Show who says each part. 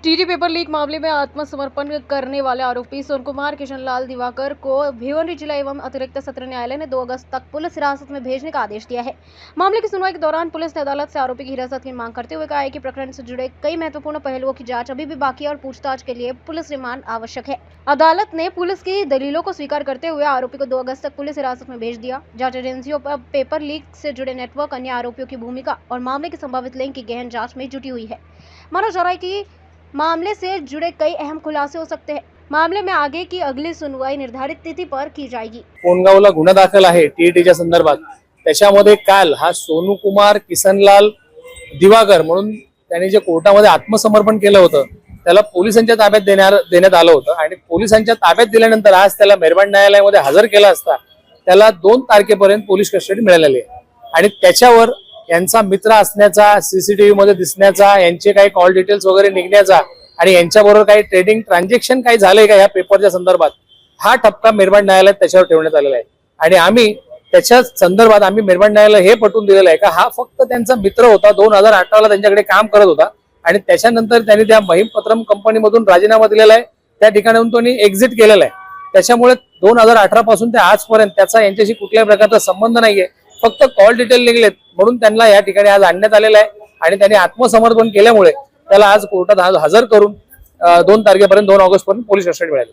Speaker 1: TD paper leak मामले में आत्मसमर्पण करने वाले आरोपी सोन कुमार किशनलाल दिवाकर को भिवंडी जिला एवं अतिरिक्त सत्र न्यायालय ने 2 अगस्त तक पुलिस हिरासत में भेजने का आदेश दिया है। मामले की सुनवाई के दौरान पुलिस ने अदालत से आरोपी की हिरासत की मांग करते हुए कहा है कि प्रकरण से जुड़े कई महत्वपूर्ण पहलुओं की जांच अभी भी बाकी है और पूछताछ के लिए पुलिस रिमांड आवश्यक है। अदालत ने पुलिस की दलीलों को स्वीकार करते हुए आरोपी को 2 अगस्त तक पुलिस हिरासत में भेज दिया। जांच एजेंसियों पर पेपर लीक से जुड़े नेटवर्क, अन्य आरोपियों की भूमिका और मामले की संभावित लिंक की गहन जांच में जुटी हुई है। माना जा रहा है कि मामले से जुड़े कई अहम खुलासे हो सकते हैं। मामले में आगे की अगली सुनवाई निर्धारित तिथी पर की जाएगी।
Speaker 2: कोंडगावला गुन्हा दाखल आहे टीईटीच्या संदर्भात। त्याच्यामध्ये काल हा सोनू कुमार किसनलाल दिवाकर म्हणून त्यांनी जे कोर्टामध्ये आत्मसमर्पण केलं होतं त्याला पोलिसांच्या ताब्यात देण्यात आलं होतं आणि पोलिसांच्या ताब्यात दिल्यानंतर आज त्याला मेहरबान न्यायालयामध्ये हजर केला असता त्याला 2 तारखेपर्यंत पोलीस कस्टडी मिळालेली आहे आणि त्याच्यावर यांचा मित्र असण्याचा, सीसीटीव्ही मध्ये दिसण्याचा, यांचे काही कॉल डिटेल्स वगैरे निघण्याचा आणि यांच्याबरोबर काही ट्रेडिंग ट्रान्झॅक्शन काही झालंय का या पेपरच्या संदर्भात हा ठपका मेहरबान न्यायालयात त्याच्यावर ठेवण्यात आलेला आहे। आणि आम्ही त्याच्या संदर्भात मेहरबान न्यायालयाला हे पटवून दिलेलं आहे का हा फक्त त्यांचा मित्र होता, 2018 ला त्यांच्याकडे काम करत होता आणि त्याच्यानंतर त्यांनी त्या महिमपत्रम कंपनीमधून राजीनामा दिलेला आहे, त्या ठिकाणाहून त्यांनी एक्झिट केलेला आहे। त्याच्यामुळे 2018 पासून ते आजपर्यंत त्याचा यांच्याशी कुठल्याही प्रकारचा संबंध नाहीये, फक्त कॉल डिटेल निघलेत म्हणून त्यांना या ठिकाणी आज आणण्यात आलेलं आहे आणि त्यांनी आत्मसमर्पण केल्यामुळे त्याला आज कोर्टात हजर करून 2 तारखेपर्यंत 2 ऑगस्ट पर्यंत पोलीस कस्टडी मिळाली।